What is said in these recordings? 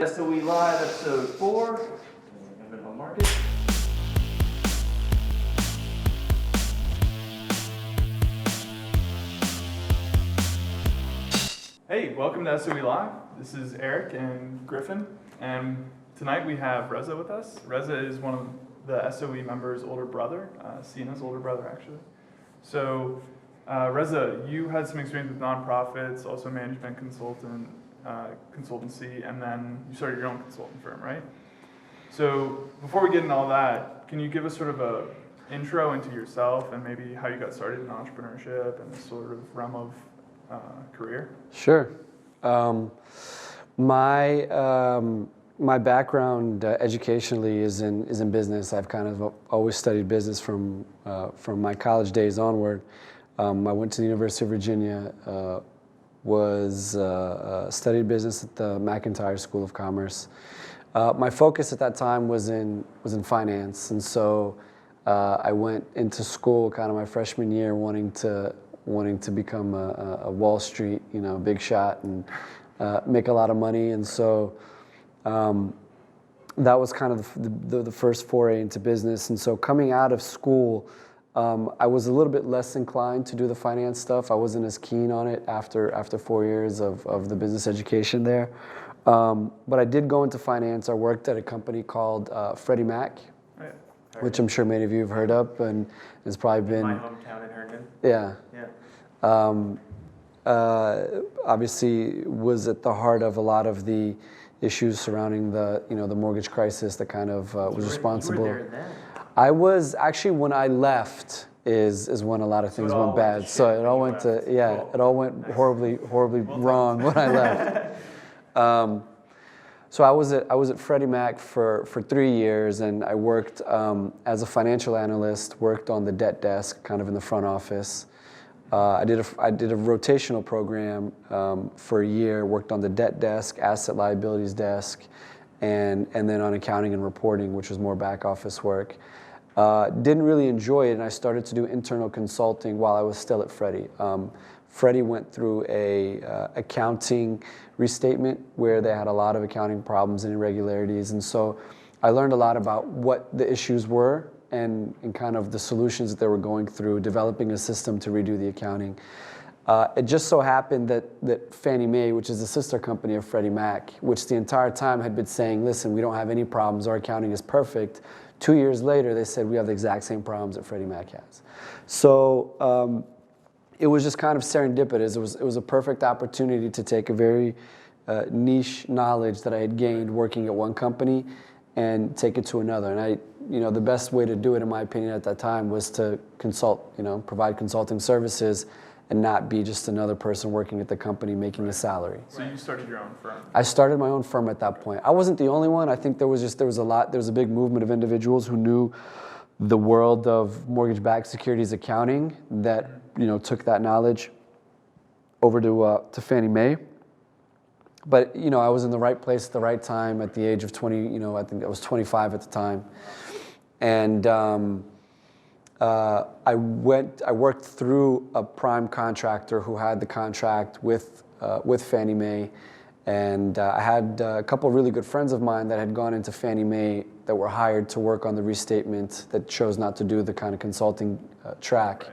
SoE Live, episode 4. Minimum market. Hey, welcome to SoE Live. This is Eric and Griffin, and tonight we have Reza with us. Reza is one of the SoE members' older brother, Sina's older brother, actually. So, Reza, you had some experience with nonprofits, also management consultancy, and then you started your own consulting firm, right? So, before we get into all that, can you give us sort of a intro into yourself and maybe how you got started in entrepreneurship and this sort of realm of career? Sure. My background educationally is in business. I've kind of always studied business from my college days onward. I went to the University of Virginia, studied business at the McIntire School of Commerce. My focus at that time was in finance, and so I went into school kind of my freshman year wanting to become a Wall Street, big shot and make a lot of money. And so that was kind of the first foray into business. And so coming out of school, I was a little bit less inclined to do the finance stuff. I wasn't as keen on it after 4 years of the business education there. But I did go into finance. I worked at a company called Freddie Mac, which I'm sure many of you have heard of, and has probably been my hometown in Herndon. Yeah. Obviously was at the heart of a lot of the issues surrounding the mortgage crisis that kind of was responsible. You were there then. I was actually, when I left is when a lot of things went bad. So it all went it all went horribly wrong when I left. So I was at Freddie Mac for 3 years, and I worked as a financial analyst, worked on the debt desk, kind of in the front office. I did a rotational program for a year, worked on the debt desk, asset liabilities desk, and then on accounting and reporting, which was more back office work. Didn't really enjoy it, and I started to do internal consulting while I was still at Freddie. Freddie went through a accounting restatement where they had a lot of accounting problems and irregularities, and so I learned a lot about what the issues were and kind of the solutions that they were going through, developing a system to redo the accounting. It just so happened that Fannie Mae, which is the sister company of Freddie Mac, which the entire time had been saying, listen, we don't have any problems, our accounting is perfect. 2 years later, they said, we have the exact same problems that Freddie Mac has. So it was just kind of serendipitous. It was a perfect opportunity to take a very niche knowledge that I had gained working at one company and take it to another. And the best way to do it, in my opinion, at that time was to consult, provide consulting services and not be just another person working at the company making a salary. So you started your own firm? I started my own firm at that point. I wasn't the only one. I think there was a big movement of individuals who knew the world of mortgage-backed securities accounting that, took that knowledge over to Fannie Mae. But, I was in the right place at the right time at the age of 20, I think I was 25 at the time. And I worked through a prime contractor who had the contract with Fannie Mae. And I had a couple of really good friends of mine that had gone into Fannie Mae that were hired to work on the restatement that chose not to do the kind of consulting track. Right.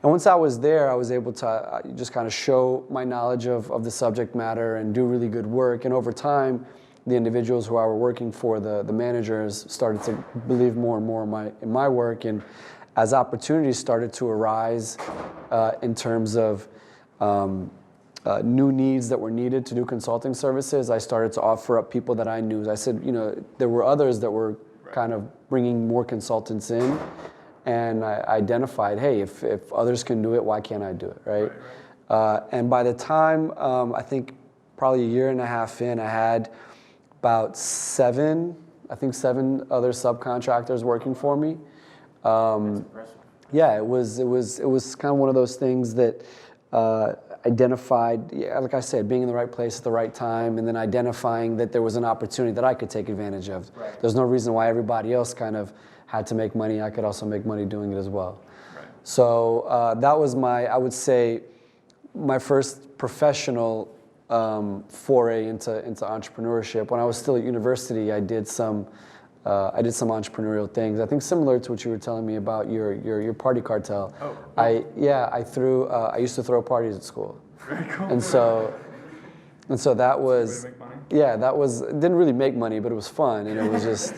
And once I was there, I was able to just kind of show my knowledge of the subject matter and do really good work. And over time, the individuals who I were working for, the managers, started to believe more and more in my work. And as opportunities started to arise in terms of new needs that were needed to do consulting services, I started to offer up people that I knew. I said, there were others that were kind of bringing more consultants in. And I identified, hey, if others can do it, why can't I do it, right? And by the time, I think probably a year and a half in, I had about 7 other subcontractors working for me. That's impressive. Yeah, it was kind of one of those things that identified, like I said, being in the right place at the right time, and then identifying that there was an opportunity that I could take advantage of. Right. There's no reason why everybody else kind of had to make money. I could also make money doing it as well. Right. So that was I would say, my first professional foray into entrepreneurship. When I was still at university, I did some entrepreneurial things. I think similar to what you were telling me about your party cartel. Oh. I used to throw parties at school. Very cool. And so that was, make money. yeah, that was, didn't really make money, but it was fun, and it was just,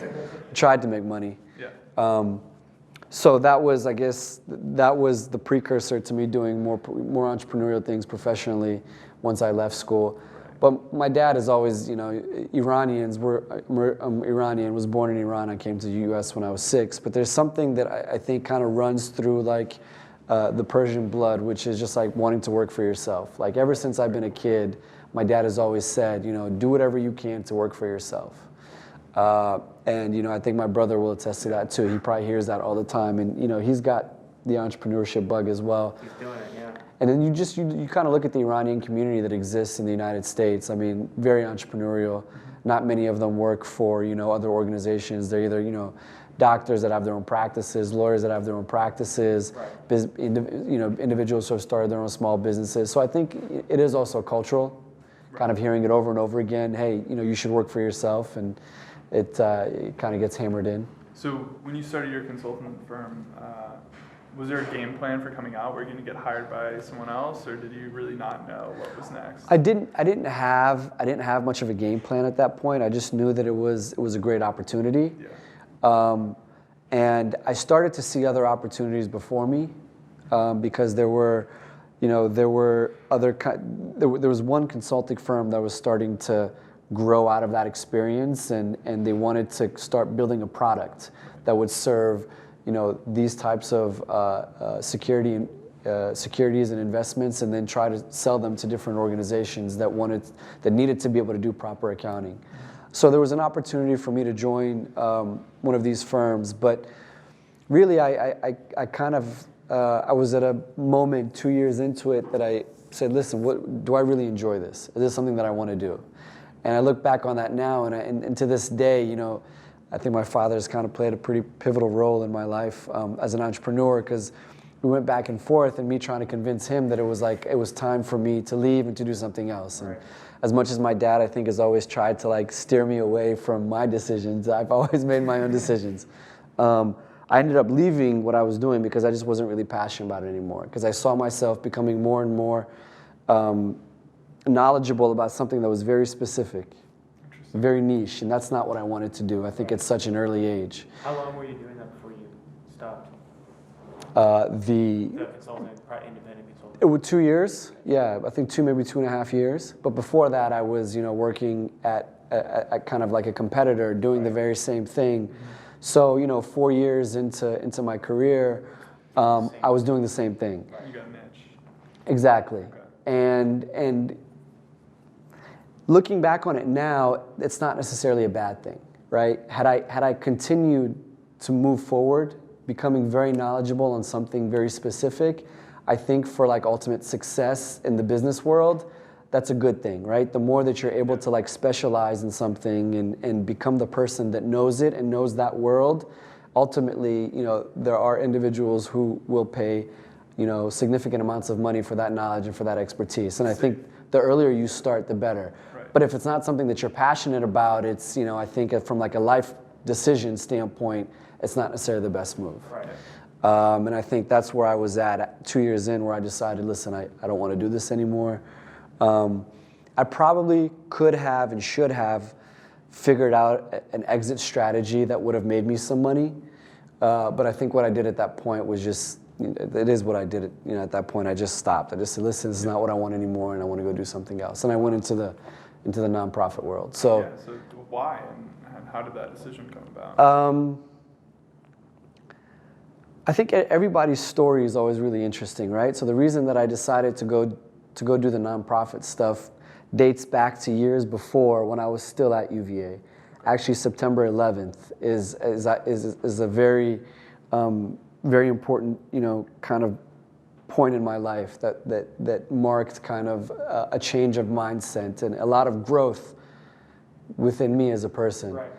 tried to make money. Yeah. So that was, I guess, that was the precursor to me doing more entrepreneurial things professionally once I left school. But my dad is always, Iranian, was born in Iran. I came to the U.S. when I was 6. But there's something that I think kind of runs through like the Persian blood, which is just like wanting to work for yourself. Like ever since I've been a kid, my dad has always said, do whatever you can to work for yourself. And I think my brother will attest to that too. He probably hears that all the time, and he's got the entrepreneurship bug as well. He's doing it, yeah. And then you kind of look at the Iranian community that exists in the United States. I mean, very entrepreneurial. Not many of them work for other organizations. They're either doctors that have their own practices, lawyers that have their own practices, right. Individuals who have started their own small businesses. So I think it is also cultural, kind of hearing it over and over again. Hey, you should work for yourself, and it kind of gets hammered in. So when you started your consultant firm, was there a game plan for coming out? Were you going to get hired by someone else, or did you really not know what was next? I didn't have much of a game plan at that point. I just knew that it was a great opportunity. Yeah. And I started to see other opportunities before me, because there was one consulting firm that was starting to grow out of that experience, and they wanted to start building a product that would serve these types of securities and investments, and then try to sell them to different organizations that needed to be able to do proper accounting. So there was an opportunity for me to join one of these firms, but really I was at a moment 2 years into it that I said, listen, do I really enjoy this? Is this something that I want to do? And I look back on that now, and to this day, I think my father has kind of played a pretty pivotal role in my life as an entrepreneur, because we went back and forth, and me trying to convince him that it was time for me to leave and to do something else. Right. And as much as my dad, I think, has always tried to steer me away from my decisions, I've always made my own decisions. I ended up leaving what I was doing because I just wasn't really passionate about it anymore, because I saw myself becoming more and more knowledgeable about something that was very specific, very niche, and that's not what I wanted to do. I think at such an early age. How long were you doing that before you stopped? The consulting, independent consulting? It was 2 years, yeah, I think maybe 2.5 years. But before that, I was, working at kind of like a competitor, doing the very same thing. Mm-hmm. So, 4 years into my career, I was doing the same thing. You got a niche. Exactly. Okay. And looking back on it now, it's not necessarily a bad thing, right? Had I continued to move forward, becoming very knowledgeable on something very specific, I think for ultimate success in the business world, that's a good thing, right? The more that you're able to specialize in something and become the person that knows it and knows that world, ultimately, there are individuals who will pay, significant amounts of money for that knowledge and for that expertise. And I think the earlier you start, the better. Right. But if it's not something that you're passionate about, it's, I think from a life decision standpoint, it's not necessarily the best move. Right. And I think that's where I was at 2 years in, where I decided, listen, I don't want to do this anymore. I probably could have and should have figured out an exit strategy that would have made me some money. But I think what I did at that point was just, it is what I did. At that point, I just stopped. I just said, listen, this is not what I want anymore, and I want to go do something else. And I went into the nonprofit world. So, yeah, so why and how did that decision come about? I think everybody's story is always really interesting, right? So the reason that I decided to go do the nonprofit stuff dates back to years before, when I was still at UVA. Actually, September 11th is a very very important kind of point in my life that marked kind of a change of mindset and a lot of growth within me as a person. Right.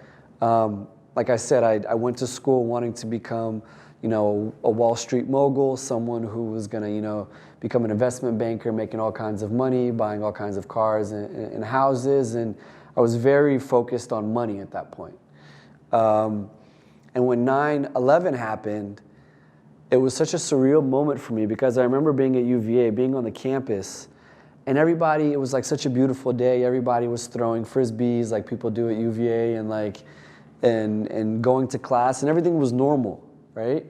like I said, I went to school wanting to become, a Wall Street mogul, someone who was going to, become an investment banker, making all kinds of money, buying all kinds of cars and houses. And I was very focused on money at that point. And when 9/11 happened, it was such a surreal moment for me because I remember being at UVA, being on the campus, and everybody, it was like such a beautiful day. Everybody was throwing frisbees like people do at UVA and going to class, and everything was normal, right?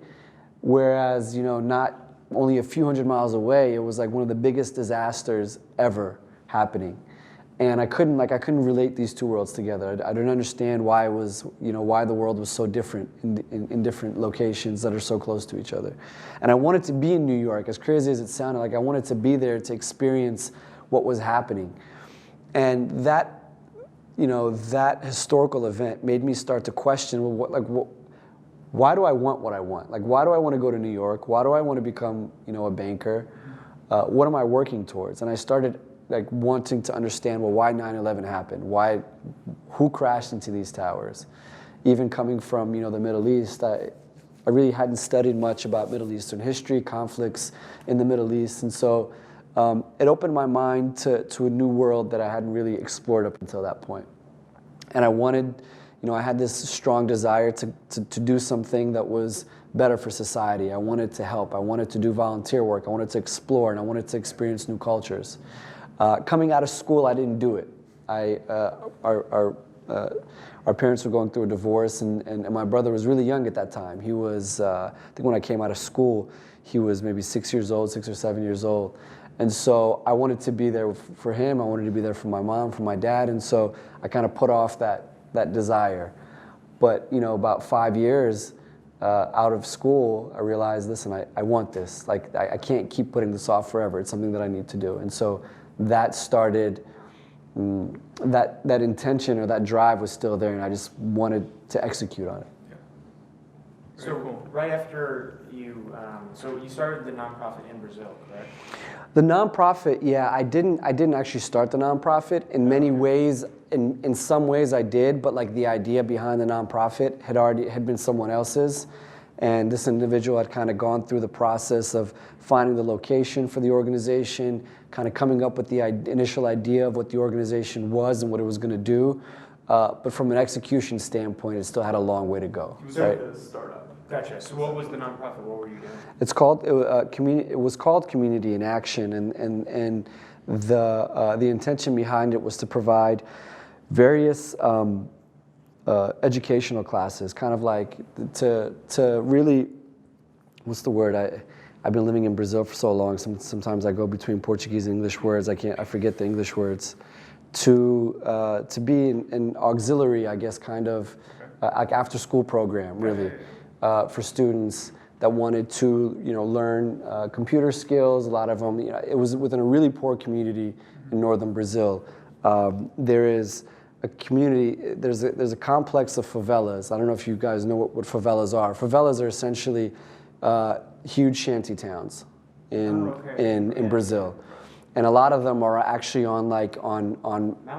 Whereas, not only a few hundred miles away, it was like one of the biggest disasters ever happening. And I couldn't relate these two worlds together. I didn't understand why why the world was so different in different locations that are so close to each other. And I wanted to be in New York, as crazy as it sounded, like I wanted to be there to experience what was happening. And that historical event made me start to question, why do I want what I want? Like, why do I want to go to New York? Why do I want to become, a banker? What am I working towards? And I started wanting to understand, why 9/11 happened? Who crashed into these towers? Even coming from, the Middle East, I really hadn't studied much about Middle Eastern history, conflicts in the Middle East. And so it opened my mind to a new world that I hadn't really explored up until that point. And I wanted, I had this strong desire to do something that was better for society. I wanted to help. I wanted to do volunteer work. I wanted to explore, and I wanted to experience new cultures. Coming out of school, I didn't do it. Our parents were going through a divorce, and my brother was really young at that time. He was, I think when I came out of school, he was maybe 6 or 7 years old. And so I wanted to be there for him. I wanted to be there for my mom, for my dad. And so I kind of put off that desire. But, about 5 years out of school, I realized, listen, I want this. Like, I can't keep putting this off forever. It's something that I need to do. And so that started, that intention or that drive was still there, and I just wanted to execute on it. Yeah. So Cool. right after you, so you started the nonprofit in Brazil, correct? The nonprofit, yeah, I didn't actually start the nonprofit. In many ways, in some ways I did, but like the idea behind the nonprofit had been someone else's. And this individual had kind of gone through the process of finding the location for the organization, kind of coming up with the initial idea of what the organization was and what it was going to do. But from an execution standpoint, it still had a long way to go. He was Right? like a startup. Gotcha. So what was the nonprofit? What were you doing? It's called it was called Community in Action, and the intention behind it was to provide various educational classes, kind of like to really, what's the word? I've been living in Brazil for so long. Sometimes I go between Portuguese and English words. I forget the English words. To be an auxiliary, I guess, kind of like after school program, really. For students that wanted to, learn computer skills. A lot of them, it was within a really poor community in northern Brazil. There is a community. There's a complex of favelas. I don't know if you guys know what favelas are. Favelas are essentially huge shanty towns in Brazil, and a lot of them are actually on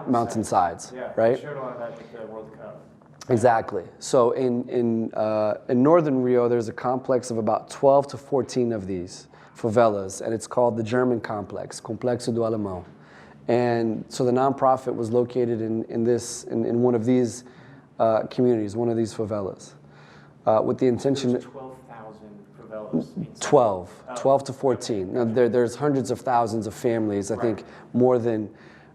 mountainsides, Yeah, right? they showed a lot of that at the World Cup. Exactly. So in northern Rio, there's a complex of about 12 to 14 of these favelas, and it's called the German complex, Complexo do Alemão. And so the nonprofit was located in one of these communities, one of these favelas, with the intention. There's 12,000 favelas. 12 to 14. Now, there's hundreds of thousands of families. I think more than,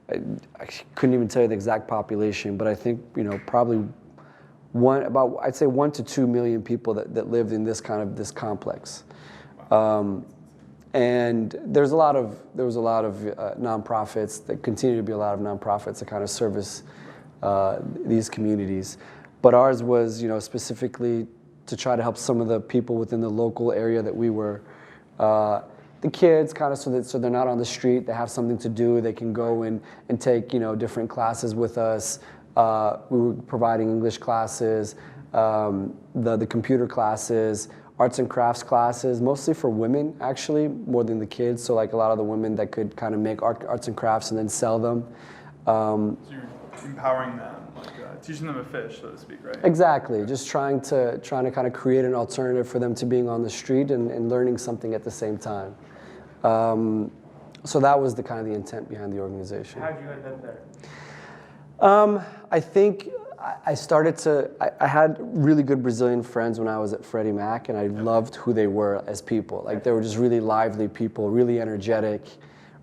I couldn't even tell you the exact population, but I think probably I'd say 1 to 2 million people that lived in this complex. And there was a lot of nonprofits. There continue to be a lot of nonprofits that kind of service these communities, but ours was specifically to try to help some of the people within the local area that we were. The kids kind of so they're not on the street. They have something to do. They can go and take different classes with us. We were providing English classes, the computer classes, arts and crafts classes, mostly for women actually, more than the kids. So like a lot of the women that could kind of make arts and crafts and then sell them. So you're empowering them, like teaching them a fish, so to speak, right? Exactly. Just trying to kind of create an alternative for them to being on the street and learning something at the same time. So that was the kind of the intent behind the organization. How did you end up there? I think I had really good Brazilian friends when I was at Freddie Mac, and I loved who they were as people. Like, they were just really lively people, really energetic,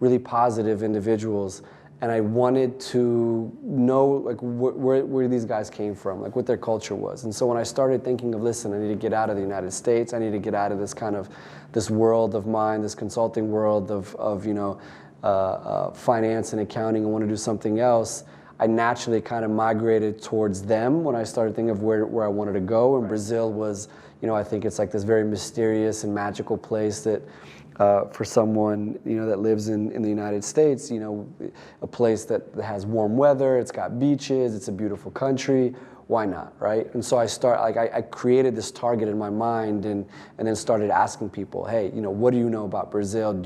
really positive individuals. And I wanted to know, like, where these guys came from, like what their culture was. And so when I started thinking of, listen, I need to get out of the United States, I need to get out of this kind of, this world of mine, this consulting world of finance and accounting, and want to do something else, I naturally kind of migrated towards them when I started thinking of where I wanted to go. And Brazil was, I think it's like this very mysterious and magical place that, for someone, that lives in the United States, a place that has warm weather, it's got beaches, it's a beautiful country, why not, right? And so I created this target in my mind and then started asking people, hey, what do you know about Brazil?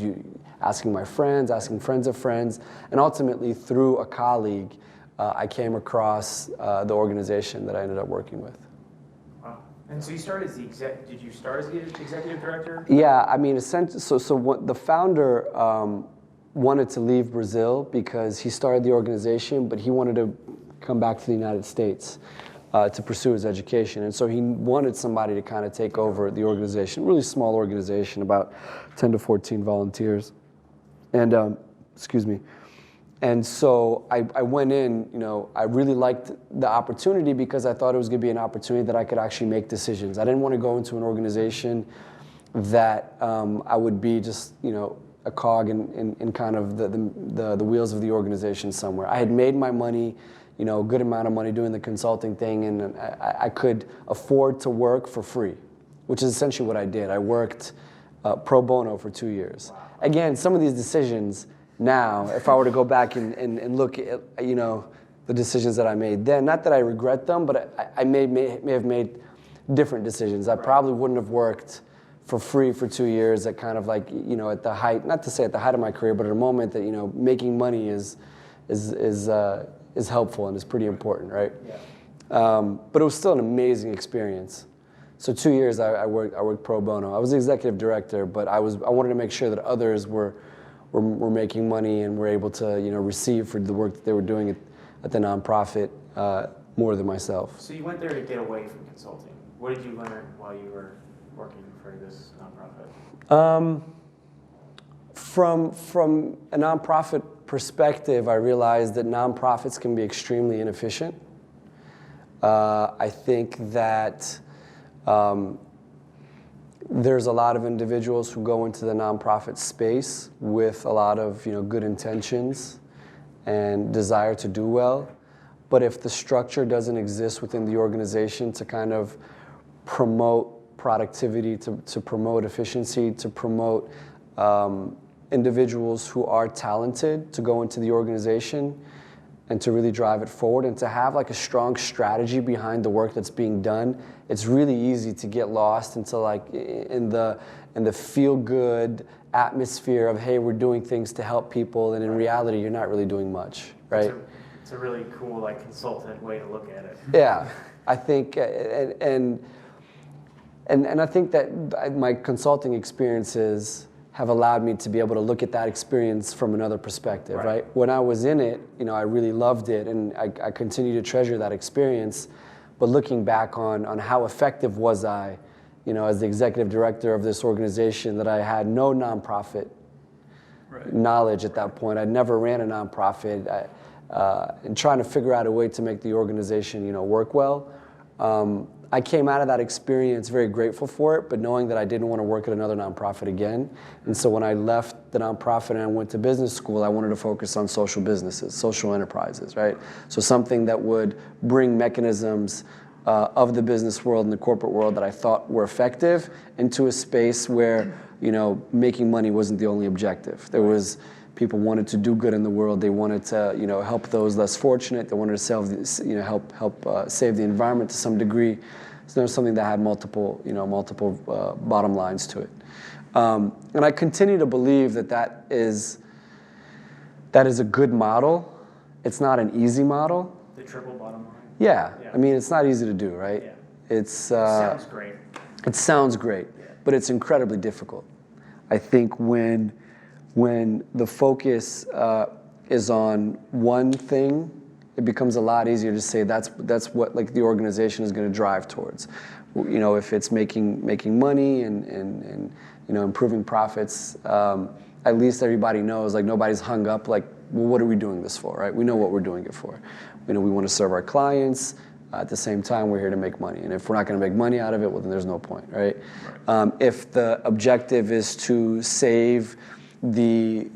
Asking my friends, asking friends of friends, and ultimately through a colleague, I came across the organization that I ended up working with. Wow. And so you started as did you start as the executive director? Yeah, I mean, essentially, so what the founder wanted to leave Brazil because he started the organization, but he wanted to come back to the United States to pursue his education. And so he wanted somebody to kind of take over the organization, really small organization, about 10 to 14 volunteers. And, excuse me. And so I went in, I really liked the opportunity because I thought it was going to be an opportunity that I could actually make decisions. I didn't want to go into an organization that I would be just, a cog in kind of the wheels of the organization somewhere. I had made my money, a good amount of money doing the consulting thing, and I could afford to work for free, which is essentially what I did. I worked pro bono for 2 years. Again, some of these decisions now, if I were to go back and look at, the decisions that I made then, not that I regret them, but I may have made different decisions. I probably wouldn't have worked for free for 2 years at kind of like, at the height, not to say at the height of my career, but at a moment that, making money is helpful and is pretty important, right? Yeah. But it was still an amazing experience. So 2 years I worked pro bono. I was the executive director, but I wanted to make sure that others were making money and were able to, receive for the work that they were doing at the nonprofit more than myself. So you went there to get away from consulting. What did you learn while you were working for this nonprofit? From a nonprofit perspective, I realized that nonprofits can be extremely inefficient. I think that there's a lot of individuals who go into the nonprofit space with a lot of good intentions and desire to do well, but if the structure doesn't exist within the organization to kind of promote productivity, to promote efficiency, to promote individuals who are talented to go into the organization and to really drive it forward and to have like a strong strategy behind the work that's being done, it's really easy to get lost into like in the feel-good atmosphere of, hey, we're doing things to help people, and in reality, you're not really doing much, right? It's a really cool, like, consultant way to look at it. Yeah, I think, and I think that my consulting experiences have allowed me to be able to look at that experience from another perspective, right? When I was in it, I really loved it, and I continue to treasure that experience. But looking back on how effective was I, as the executive director of this organization that I had no nonprofit knowledge at that point. I'd never ran a nonprofit, and trying to figure out a way to make the organization, work well. I came out of that experience very grateful for it, but knowing that I didn't want to work at another nonprofit again. And so when I left the nonprofit and I went to business school, I wanted to focus on social businesses, social enterprises, right? So something that would bring mechanisms of the business world and the corporate world that I thought were effective into a space where, making money wasn't the only objective. There was people wanted to do good in the world. They wanted to, help those less fortunate. They wanted to help save the environment to some degree. So there was something that had multiple bottom lines to it. And I continue to believe that is a good model. It's not an easy model. The triple bottom line. Yeah. Yeah. I mean, it's not easy to do, right? Yeah. It's Sounds great. it sounds great, Yeah. but it's incredibly difficult. I think when the focus is on one thing, it becomes a lot easier to say that's what like the organization is going to drive towards. You know, if it's making money and you know, improving profits, at least everybody knows, like, nobody's hung up like, well, what are we doing this for, right? We know what we're doing it for. You know, we want to serve our clients. At the same time, we're here to make money. And if we're not going to make money out of it, well, then there's no point, right? If the objective is to save the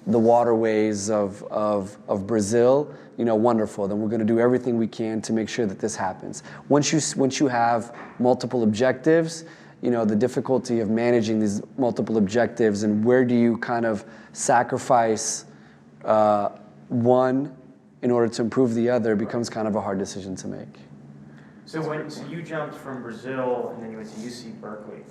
waterways of Brazil, you know, wonderful. Then we're going to do everything we can to make sure that this happens. Once you have multiple objectives, you know, the difficulty of managing these multiple objectives and where do you kind of sacrifice one in order to improve the other becomes kind of a hard decision to make. So you jumped from Brazil and then you went to UC Berkeley.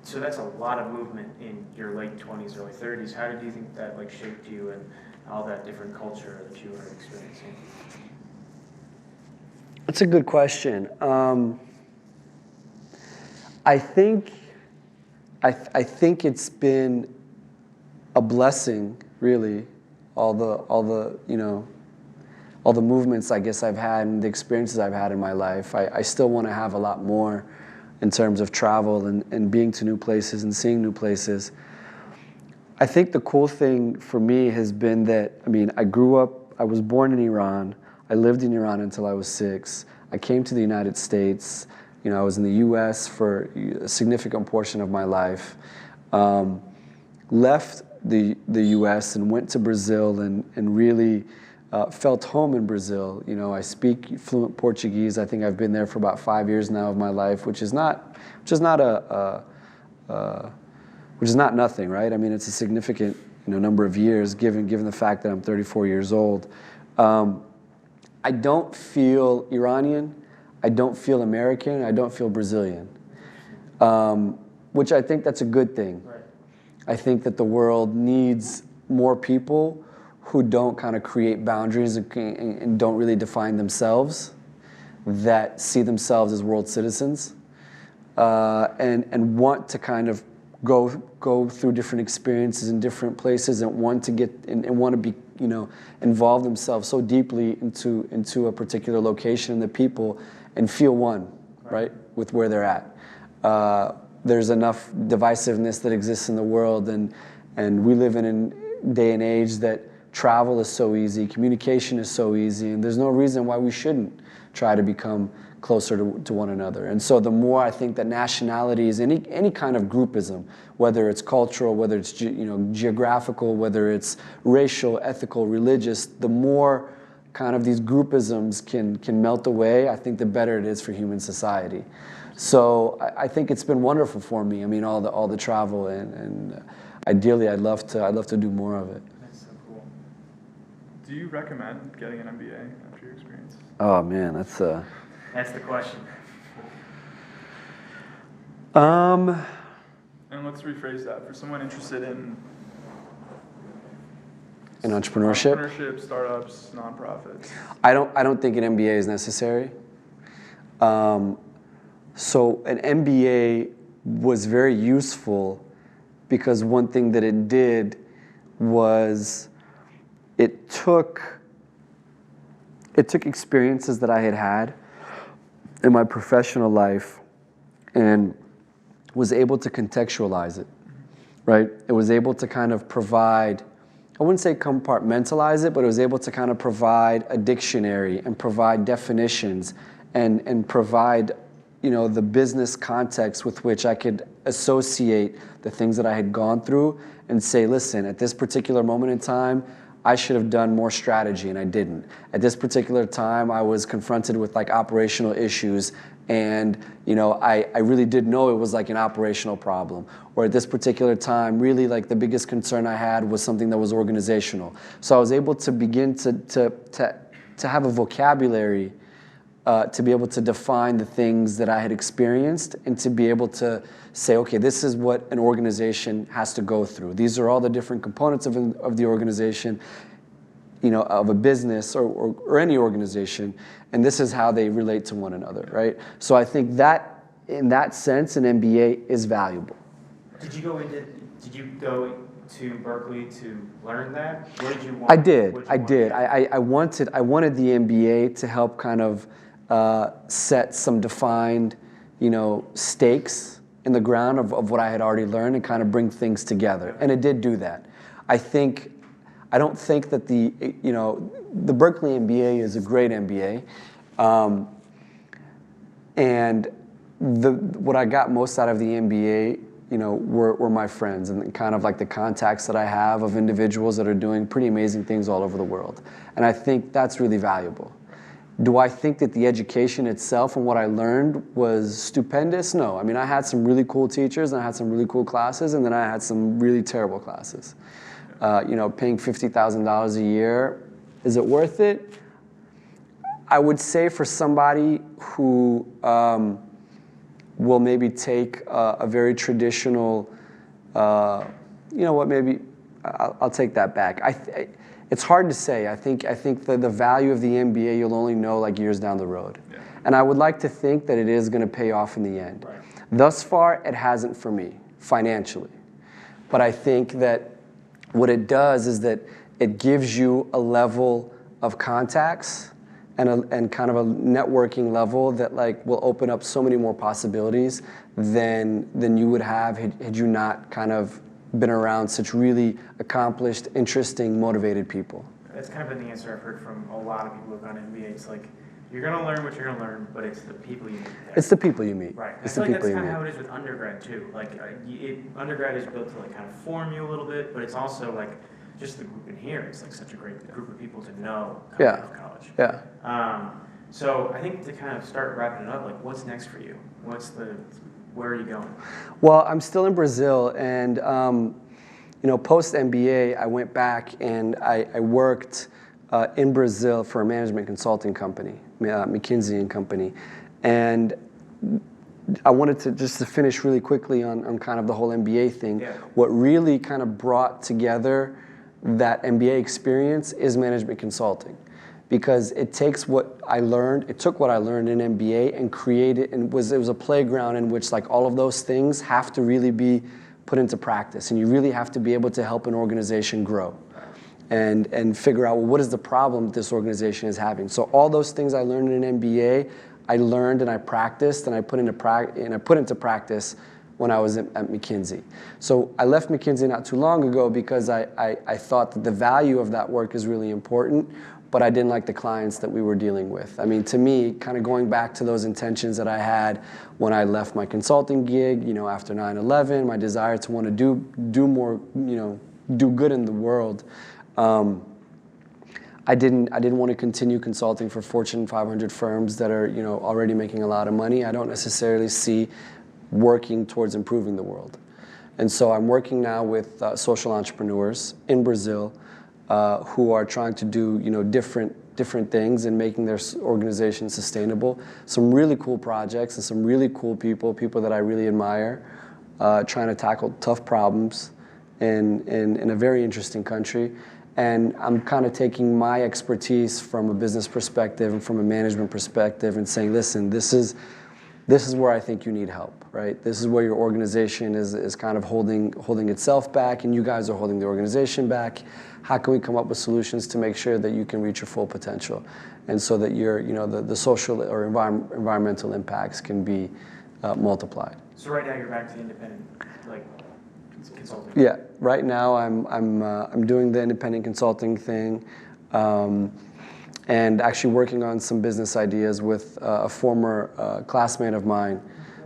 So that's a lot of movement in your late 20s, early 30s. How did you think that like shaped you and all that different culture that you were experiencing? That's a good question. I think it's been a blessing, really, all the movements I guess I've had and the experiences I've had in my life. I still want to have a lot more in terms of travel and being to new places and seeing new places. I think the cool thing for me has been that, I mean, I was born in Iran. I lived in Iran until I was 6. I came to the United States. You know, I was in the US for a significant portion of my life. Left the US and went to Brazil and really felt home in Brazil. You know, I speak fluent Portuguese. I think I've been there for about 5 years now of my life, which is not nothing, right? I mean, it's a significant, you know, number of years given the fact that I'm 34 years old. I don't feel Iranian. I don't feel American. I don't feel Brazilian, which I think that's a good thing. Right. I think that the world needs more people who don't kind of create boundaries and don't really define themselves, that see themselves as world citizens, and want to kind of go through different experiences in different places and want to get and want to be, you know, involve themselves so deeply into a particular location and the people and feel one, right, with where they're at. There's enough divisiveness that exists in the world, and we live in a day and age that travel is so easy, communication is so easy, and there's no reason why we shouldn't try to become closer to one another. And so the more I think that nationalities, any kind of groupism, whether it's cultural, whether it's geographical, whether it's racial, ethical, religious, the more kind of these groupisms can melt away, I think the better it is for human society. So I think it's been wonderful for me. I mean, all the travel and ideally I'd love to do more of it. That's so cool. Do you recommend getting an MBA after your experience? Oh man, that's That's the question. And let's rephrase that for someone interested in entrepreneurship, startups, nonprofits. I don't think an MBA is necessary. So an MBA was very useful because one thing that it did was it took experiences that I had in my professional life and was able to contextualize it, right? It was able to kind of provide, I wouldn't say compartmentalize it, but it was able to kind of provide a dictionary and provide definitions and provide, you know, the business context with which I could associate the things that I had gone through and say, listen, at this particular moment in time, I should have done more strategy and I didn't. At this particular time, I was confronted with like operational issues and, you know, I really did know it was like an operational problem. Or at this particular time, really like the biggest concern I had was something that was organizational. So I was able to begin to have a vocabulary to be able to define the things that I had experienced and to be able to say, okay, this is what an organization has to go through. These are all the different components of the organization. of a business or any organization, and this is how they relate to one another, right? So I think that in that sense, an MBA is valuable. Did you go to Berkeley to learn that? What did you want? I did. I wanted the MBA to help kind of set some defined, stakes in the ground of what I had already learned and kind of bring things together. And it did do that. I don't think that the Berkeley MBA is a great MBA. And what I got most out of the MBA, were my friends and kind of like the contacts that I have of individuals that are doing pretty amazing things all over the world. And I think that's really valuable. Do I think that the education itself and what I learned was stupendous? No. I mean, I had some really cool teachers and I had some really cool classes, and then I had some really terrible classes. Paying $50,000 a year, is it worth it? I would say for somebody who will maybe take a very traditional, maybe I'll take that back. It's hard to say. I think the value of the MBA you'll only know like years down the road. Yeah. And I would like to think that it is going to pay off in the end. Right. Thus far, it hasn't for me, financially. But I think that what it does is that it gives you a level of contacts and kind of a networking level that will open up so many more possibilities than you would have had you not kind of been around such really accomplished, interesting, motivated people. That's kind of been the answer I've heard from a lot of people who've gone to MBA. It's like, you're going to learn what you're going to learn, but it's the people you meet there. It's the people you meet. Right. It's I feel the people you meet. That's kind of how it is with undergrad, too. Undergrad is built to kind of form you a little bit, but it's also just the group in here. It's such a great group of people to know coming out of college. Yeah. So I think to kind of start wrapping it up, what's next for you? Where are you going? Well, I'm still in Brazil, and post MBA, I went back and I worked in Brazil for a management consulting company, McKinsey & Company, and I wanted to finish really quickly on kind of the whole MBA thing. Yeah. What really kind of brought together that MBA experience is management consulting, because it took what I learned in MBA and created, and it was a playground in which all of those things have to really be put into practice, and you really have to be able to help an organization grow and figure out, well, what is the problem that this organization is having. So all those things I learned in an MBA, I learned and I practiced and I put into practice when I was at McKinsey. So I left McKinsey not too long ago because I thought that the value of that work is really important, but I didn't like the clients that we were dealing with. I mean, to me, kind of going back to those intentions that I had when I left my consulting gig, after 9/11, my desire to want to do more, do good in the world. I didn't want to continue consulting for Fortune 500 firms that are, already making a lot of money. I don't necessarily see working towards improving the world. And so I'm working now with social entrepreneurs in Brazil who are trying to do, different things and making their organization sustainable. Some really cool projects and some really cool people that I really admire, trying to tackle tough problems in a very interesting country. And I'm kind of taking my expertise from a business perspective and from a management perspective and saying, listen, this is where I think you need help, right? This is where your organization is kind of holding itself back, and you guys are holding the organization back. How can we come up with solutions to make sure that you can reach your full potential, and so that your, the social or environmental impacts can be multiplied? So right now you're back to the independent, consulting. Yeah, right now I'm doing the independent consulting thing. And actually working on some business ideas with a former classmate of mine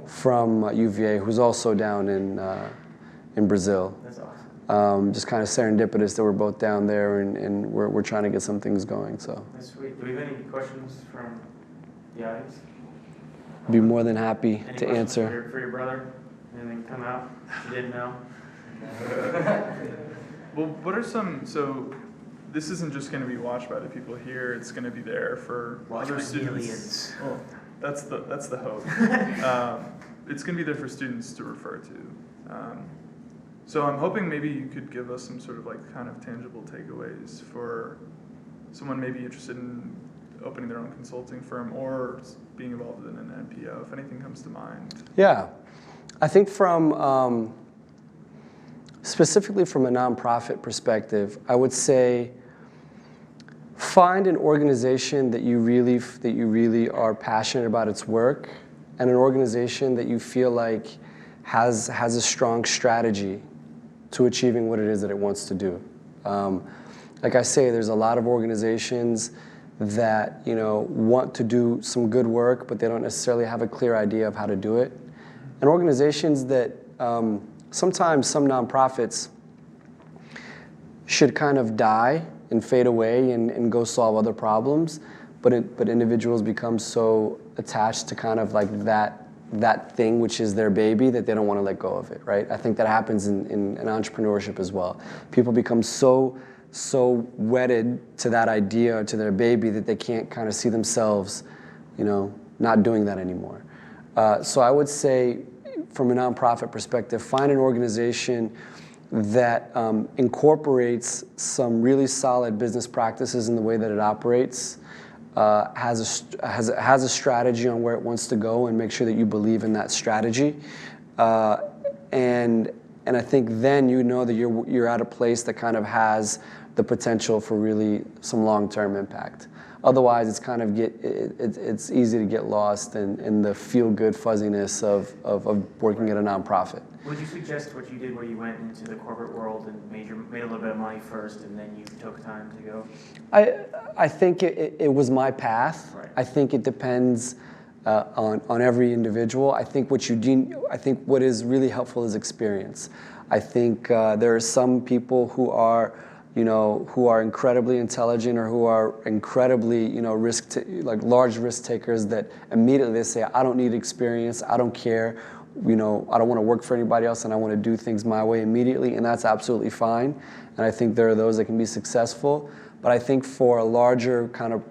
from UVA, who's also down in Brazil. That's awesome. Just kind of serendipitous that we're both down there, and we're trying to get some things going. So. That's sweet. Do we have any questions from the audience? Be more than happy Any to answer. For your brother? Anything come out you didn't know? Well, what are so this isn't just going to be watched by the people here, it's going to be there for other students. Well, that's the hope. It's going to be there for students to refer to. So I'm hoping maybe you could give us some sort of kind of tangible takeaways for someone may be interested in opening their own consulting firm or being involved in an NPO, if anything comes to mind? Yeah, I think from specifically from a nonprofit perspective, I would say find an organization that you really are passionate about its work, and an organization that you feel like has a strong strategy to achieving what it is that it wants to do. Like I say, there's a lot of organizations that want to do some good work, but they don't necessarily have a clear idea of how to do it. And organizations that sometimes some nonprofits should kind of die and fade away and go solve other problems, but individuals become so attached to kind of like that thing which is their baby that they don't want to let go of it, right? I think that happens in entrepreneurship as well. People become so wedded to that idea, to their baby, that they can't kind of see themselves, not doing that anymore. So I would say, from a nonprofit perspective, find an organization that incorporates some really solid business practices in the way that it operates, has a strategy on where it wants to go, and make sure that you believe in that strategy. And I think then that you're at a place that kind of has the potential for really some long-term impact. Otherwise, it's easy to get lost in the feel-good fuzziness of working at a nonprofit. Would you suggest what you did, where you went into the corporate world and made a little bit of money first, and then you took time to go? I think it was my path. Right. I think it depends on every individual. I think what is really helpful is experience. I think there are some people who are incredibly intelligent, or who are incredibly, large risk takers, that immediately they say, I don't need experience, I don't care, I don't want to work for anybody else, and I want to do things my way immediately, and that's absolutely fine. And I think there are those that can be successful. But I think for a larger kind of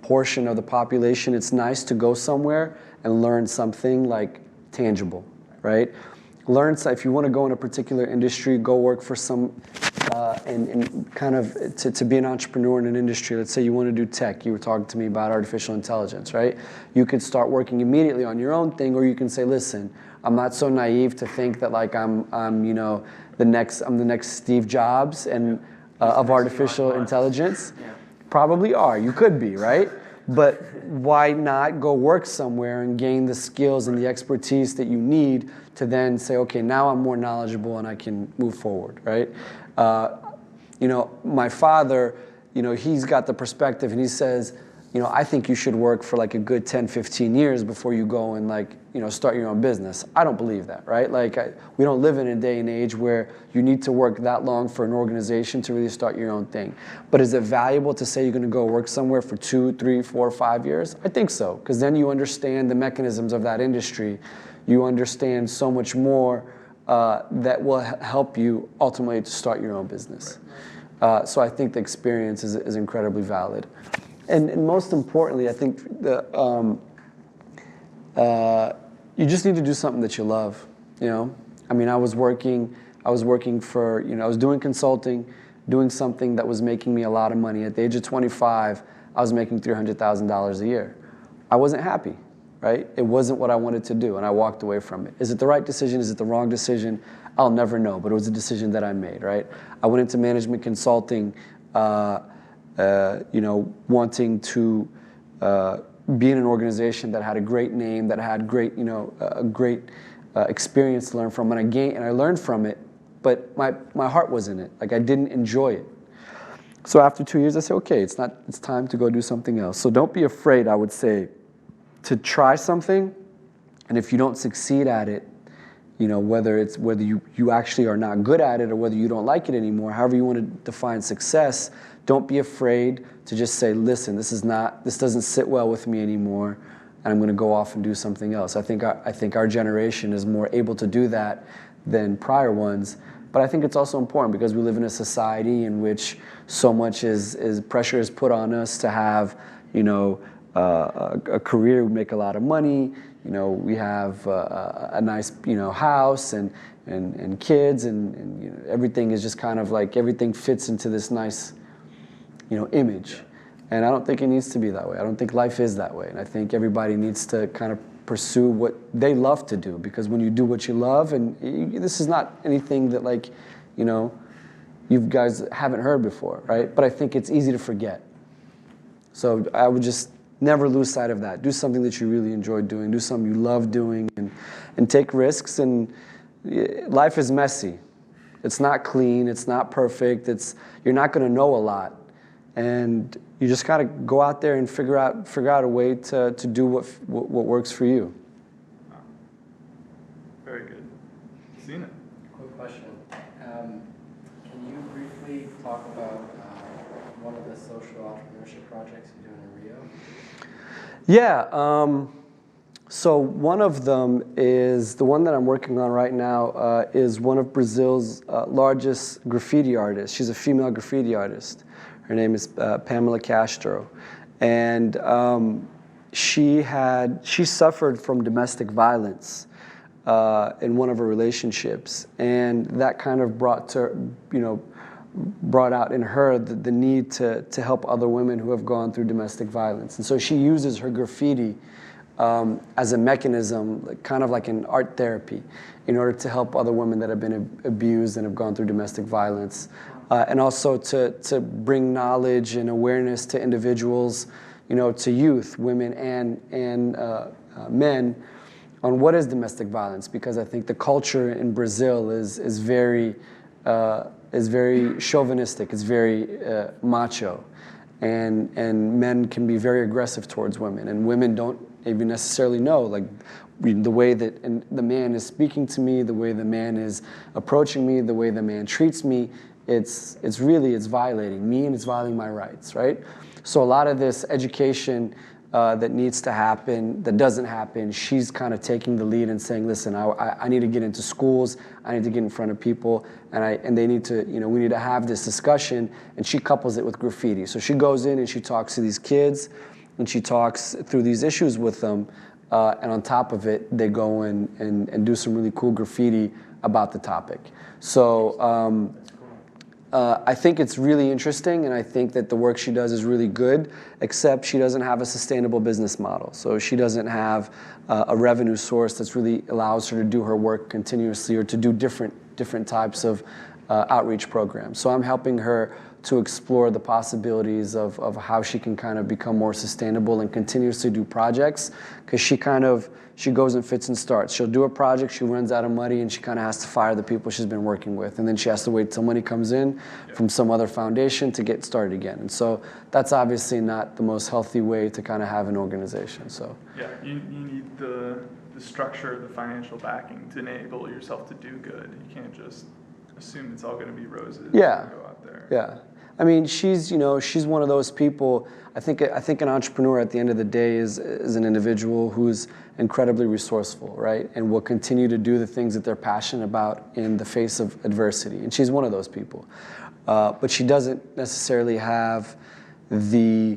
portion of the population, it's nice to go somewhere and learn something like tangible, right? If you want to go in a particular industry, go work for some, and kind of to be an entrepreneur in an industry. Let's say you want to do tech. You were talking to me about artificial intelligence, right? You could start working immediately on your own thing, or you can say, listen, I'm not so naive to think that like I'm the next Steve Jobs and of artificial intelligence. Yeah. Probably are. You could be, right? But why not go work somewhere and gain the skills and the expertise that you need to then say, okay, now I'm more knowledgeable and I can move forward, right? My father, he's got the perspective, and he says, I think you should work for like a good 10, 15 years before you go and start your own business. I don't believe that, right? We don't live in a day and age where you need to work that long for an organization to really start your own thing. But is it valuable to say you're going to go work somewhere for 2, 3, 4, 5 years? I think so, because then you understand the mechanisms of that industry. You understand so much more that will help you ultimately to start your own business. So I think the experience is incredibly valid. And most importantly, I think you just need to do something that you love. I was working for, I was doing consulting, doing something that was making me a lot of money. At the age of 25, I was making $300,000 a year. I wasn't happy, right? It wasn't what I wanted to do, and I walked away from it. Is it the right decision? Is it the wrong decision? I'll never know, but it was a decision that I made, right? I went into management consulting, wanting to be in an organization that had a great name, that had great, a great experience to learn from, and I learned from it, but my heart was in it. I didn't enjoy it. So after 2 years, I said, okay, it's time to go do something else. So don't be afraid, I would say, to try something, and if you don't succeed at it, whether you actually are not good at it, or whether you don't like it anymore, however you want to define success, don't be afraid to just say, listen, this doesn't sit well with me anymore, and I'm going to go off and do something else. I think our generation is more able to do that than prior ones. But I think it's also important because we live in a society in which so much pressure is put on us to have, a career, we make a lot of money, we have a nice, house and kids, and everything is just kind of like, everything fits into this nice image. And I don't think it needs to be that way. I don't think life is that way. And I think everybody needs to kind of pursue what they love to do, because when you do what you love, and this is not anything that you guys haven't heard before, right? But I think it's easy to forget. So I would just never lose sight of that. Do something that you really enjoy doing. Do something you love doing, and take risks. And life is messy. It's not clean. It's not perfect. You're not going to know a lot. And you just got to go out there and figure out a way to do what works for you. Very good. Seen it. Quick question. Can you briefly talk about one of the social entrepreneurship projects you're doing in Rio? Yeah. So one of them is the one that I'm working on right now. Is one of Brazil's largest graffiti artists. She's a female graffiti artist. Her name is Pamela Castro, and she suffered from domestic violence in one of her relationships, and that kind of brought out in her the need to help other women who have gone through domestic violence. And so she uses her graffiti as a mechanism, kind of like an art therapy, in order to help other women that have been abused and have gone through domestic violence. And also to bring knowledge and awareness to individuals, to youth, women and men, on what is domestic violence. Because I think the culture in Brazil is very chauvinistic, it's very macho, and men can be very aggressive towards women, and women don't even necessarily know, like the way that the man is speaking to me, the way the man is approaching me, the way the man treats me. It's violating me, and it's violating my rights, right? So a lot of this education that needs to happen, that doesn't happen, she's kind of taking the lead and saying, listen, I need to get into schools, I need to get in front of people, and they need to, we need to have this discussion, and she couples it with graffiti. So she goes in and she talks to these kids, and she talks through these issues with them, and on top of it, they go in and do some really cool graffiti about the topic. So I think it's really interesting, and I think that the work she does is really good, except she doesn't have a sustainable business model. So she doesn't have a revenue source that's really allows her to do her work continuously, or to do different types of outreach programs. So I'm helping her to explore the possibilities of how she can kind of become more sustainable and continuously do projects, because she goes and fits and starts. She'll do a project, she runs out of money, and she kind of has to fire the people she's been working with. And then she has to wait till money comes in from some other foundation to get started again. And so that's obviously not the most healthy way to kind of have an organization. So yeah, you need the structure, the financial backing to enable yourself to do good. You can't just assume it's all going to be roses. Yeah. Go out there. Yeah. I mean, she's one of those people. I think an entrepreneur at the end of the day is an individual who's incredibly resourceful, right? And will continue to do the things that they're passionate about in the face of adversity. And she's one of those people. But she doesn't necessarily have the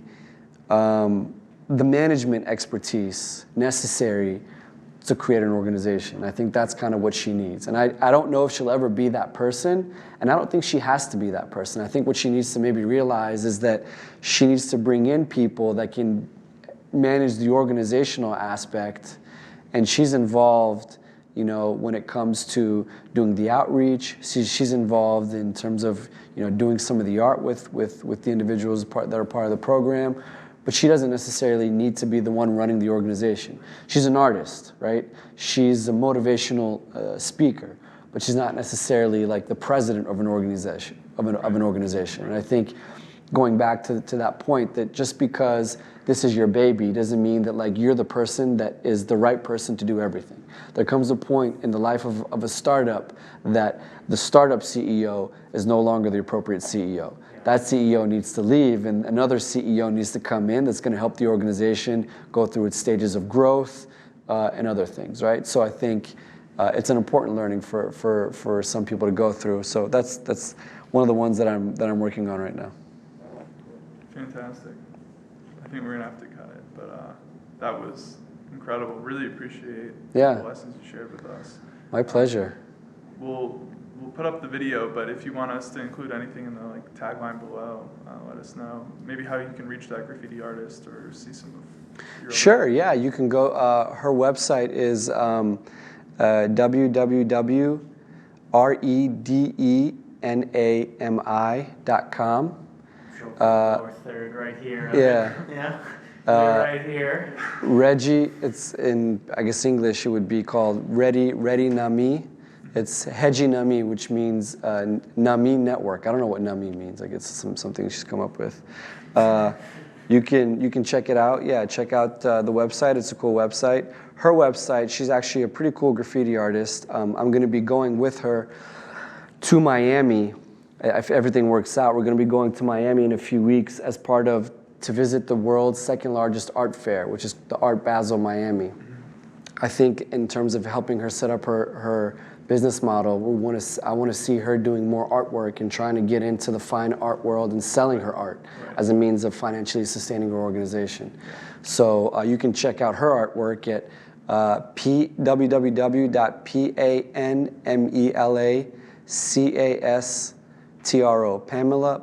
management expertise necessary to create an organization. I think that's kind of what she needs. And I don't know if she'll ever be that person, and I don't think she has to be that person. I think what she needs to maybe realize is that she needs to bring in people that can manage the organizational aspect, and she's involved, when it comes to doing the outreach. She's involved in terms of, doing some of the art with the individuals that are part of the program. But she doesn't necessarily need to be the one running the organization. She's an artist, right? She's a motivational speaker, but she's not necessarily like the president of an organization. And I think going back to that point, that just because this is your baby doesn't mean that like you're the person that is the right person to do everything. There comes a point in the life of a startup that the startup CEO is no longer the appropriate CEO. That CEO needs to leave, and another CEO needs to come in that's going to help the organization go through its stages of growth and other things, right? So I think it's an important learning for some people to go through. So that's one of the ones that I'm working on right now. Fantastic. I think we're gonna have to cut it, but that was incredible. Really appreciate the lessons you shared with us. My pleasure. We'll we'll put up the video, but if you want us to include anything in the like tagline below, let us know. Maybe how you can reach that graffiti artist or see some of your Sure, yeah, you can go, her website is www.redenami.com. Lower third right here. Yeah. Yeah. Right here. Reggie, it's in, I guess English it would be called Ready Nami. It's Heji Nami, which means Nami network. I don't know what Nami means. Like it's something she's come up with. You can check it out. Yeah, check out the website. It's a cool website. Her website, she's actually a pretty cool graffiti artist. I'm going to be going with her to Miami. If everything works out, we're going to be going to Miami in a few weeks as part of to visit the world's second largest art fair, which is the Art Basel Miami. I think in terms of helping her set up her business model, I want to see her doing more artwork and trying to get into the fine art world and selling her art as a means of financially sustaining her organization. So you can check out her artwork at www.pamelacastro, Pamela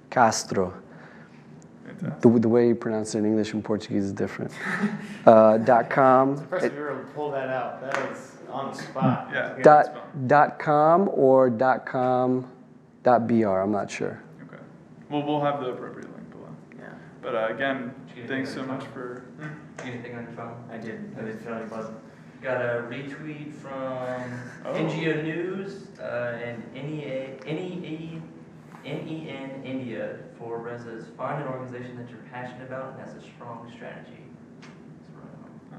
Castro. The way you pronounce it in English and Portuguese is different. .com. It's impressive you were able to pull that out. That was on the spot. Yeah. .com or .com.br. I'm not sure. Okay. Well, we'll have the appropriate link below. Yeah. But again, thanks so much for. Anything on your phone? I didn't feel like buzzing. Got a retweet from NGO News and NEN India for Reza's find an organization that you're passionate about and has a strong strategy. I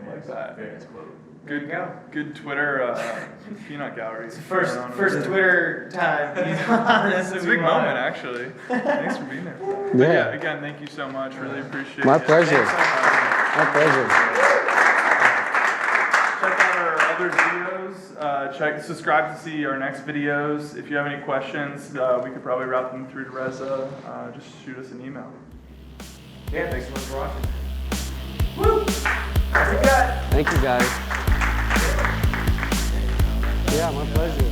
like that. Very nice quote. Good Twitter peanut gallery. It's the first Twitter time he's on this. It's a big moment, actually. Thanks for being there. But yeah, again, thank you so much. Really appreciate My it. pleasure. Thanks so much. My pleasure. Check out our other videos. Subscribe to see our next videos. If you have any questions, we could probably route them through to Reza. Just shoot us an email. Yeah, thanks so much for watching. Woo! Thank you, guys. Yeah, my pleasure.